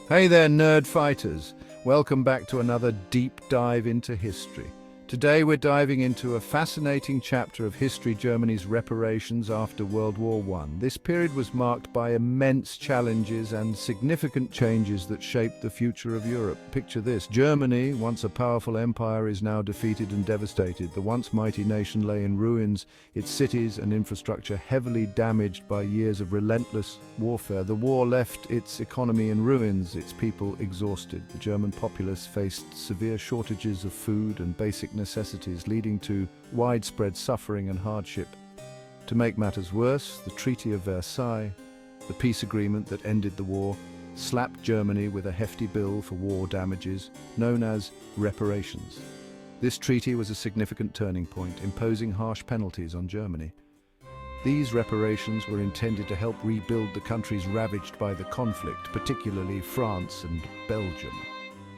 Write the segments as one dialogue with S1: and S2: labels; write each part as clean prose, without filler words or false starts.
S1: Hey there, nerd fighters. Welcome back to another deep dive into history. Today we're diving into a fascinating chapter of history, Germany's reparations after World War I. This period was marked by immense challenges and significant changes that shaped the future of Europe. Picture this: Germany, once a powerful empire, is now defeated and devastated. The once mighty nation lay in ruins, its cities and infrastructure heavily damaged by years of relentless warfare. The war left its economy in ruins, its people exhausted. The German populace faced severe shortages of food and basic necessities, leading to widespread suffering and hardship. To make matters worse, the Treaty of Versailles, the peace agreement that ended the war, slapped Germany with a hefty bill for war damages, known as reparations. This treaty was a significant turning point, imposing harsh penalties on Germany. These reparations were intended to help rebuild the countries ravaged by the conflict, particularly France and Belgium.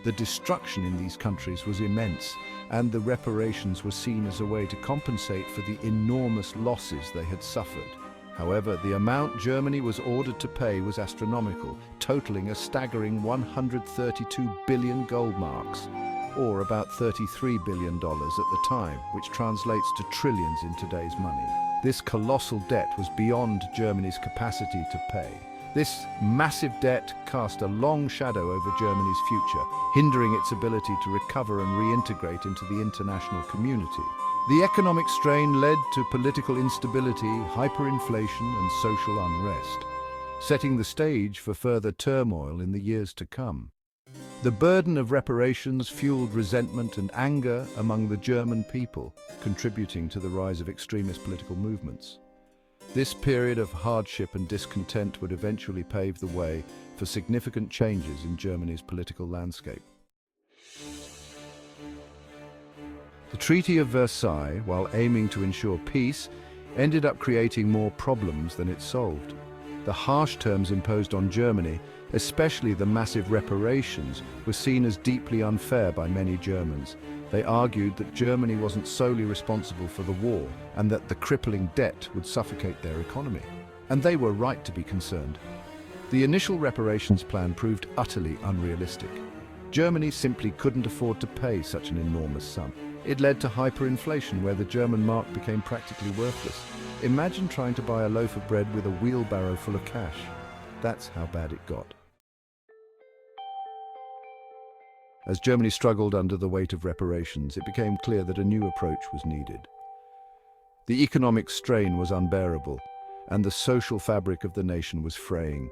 S1: The destruction in these countries was immense, and the reparations were seen as a way to compensate for the enormous losses they had suffered. However, the amount Germany was ordered to pay was astronomical, totaling a staggering 132 billion gold marks, or about $33 billion at the time, which translates to trillions in today's money. This colossal debt was beyond Germany's capacity to pay. This massive debt cast a long shadow over Germany's future, hindering its ability to recover and reintegrate into the international community. The economic strain led to political instability, hyperinflation, and social unrest, setting the stage for further turmoil in the years to come. The burden of reparations fueled resentment and anger among the German people, contributing to the rise of extremist political movements. This period of hardship and discontent would eventually pave the way for significant changes in Germany's political landscape. The Treaty of Versailles, while aiming to ensure peace, ended up creating more problems than it solved. The harsh terms imposed on Germany, especially the massive reparations, were seen as deeply unfair by many Germans. They argued that Germany wasn't solely responsible for the war and that the crippling debt would suffocate their economy. And they were right to be concerned. The initial reparations plan proved utterly unrealistic. Germany simply couldn't afford to pay such an enormous sum. It led to hyperinflation, where the German mark became practically worthless. Imagine trying to buy a loaf of bread with a wheelbarrow full of cash. That's how bad it got. As Germany struggled under the weight of reparations, it became clear that a new approach was needed. The economic strain was unbearable, and the social fabric of the nation was fraying.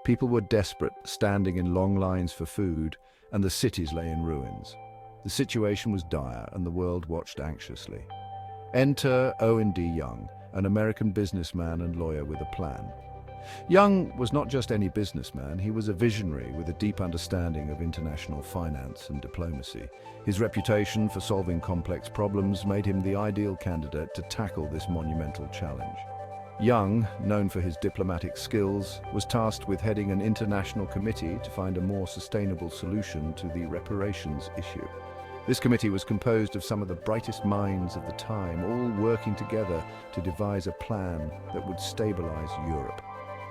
S1: People were desperate, standing in long lines for food, and the cities lay in ruins. The situation was dire, and the world watched anxiously. Enter Owen D, an American businessman and lawyer with a plan. Young was not just any businessman, he was a visionary with a deep understanding of international finance and diplomacy. His reputation for solving complex problems made him the ideal candidate to tackle this monumental challenge. Young, known for his diplomatic skills, was tasked with heading an international committee to find a more sustainable solution to the reparations issue. This committee was composed of some of the brightest minds of the time, all working together to devise a plan that would stabilize Europe.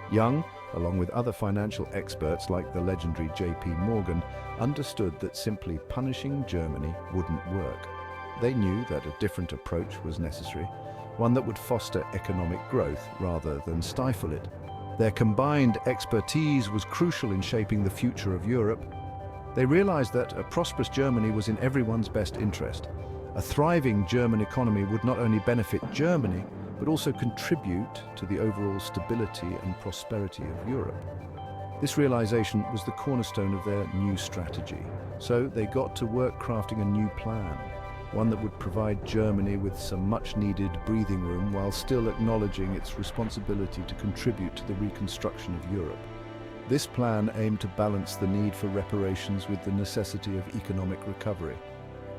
S1: Young, along with other financial experts like the legendary J.P. Morgan, understood that simply punishing Germany wouldn't work. They knew that a different approach was necessary, one that would foster economic growth rather than stifle it. Their combined expertise was crucial in shaping the future of Europe. They realized that a prosperous Germany was in everyone's best interest. A thriving German economy would not only benefit Germany, but also contribute to the overall stability and prosperity of Europe. This realization was the cornerstone of their new strategy. So they got to work crafting a new plan, one that would provide Germany with some much-needed breathing room while still acknowledging its responsibility to contribute to the reconstruction of Europe. This plan aimed to balance the need for reparations with the necessity of economic recovery,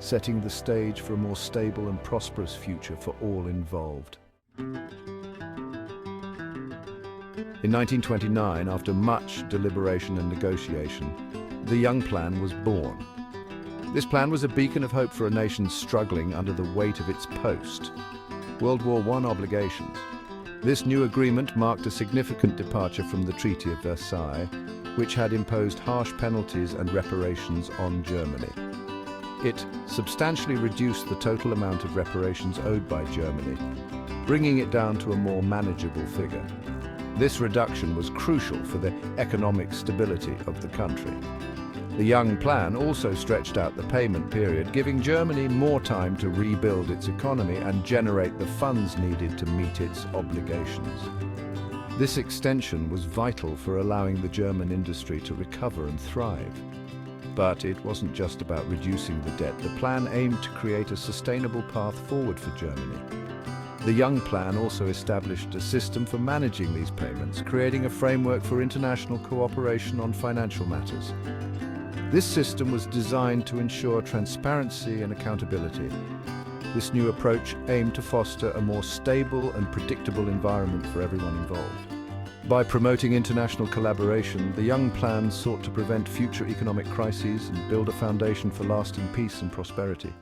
S1: setting the stage for a more stable and prosperous future for all involved. In 1929, after much deliberation and negotiation, the Young Plan was born. This plan was a beacon of hope for a nation struggling under the weight of its post-World War I obligations. This new agreement marked a significant departure from the Treaty of Versailles which had imposed harsh penalties and reparations on Germany. It substantially reduced the total amount of reparations owed by Germany, bringing it down to a more manageable figure. This reduction was crucial for the economic stability of the country. The Young Plan also stretched out the payment period, giving Germany more time to rebuild its economy and generate the funds needed to meet its obligations. This extension was vital for allowing the German industry to recover and thrive. But it wasn't just about reducing the debt. The plan aimed to create a sustainable path forward for Germany. The Young Plan also established a system for managing these payments, creating a framework for international cooperation on financial matters. This system was designed to ensure transparency and accountability. This new approach aimed to foster a more stable and predictable environment for everyone involved. By promoting international collaboration, the Young Plan sought to prevent future economic crises and build a foundation for lasting peace and prosperity.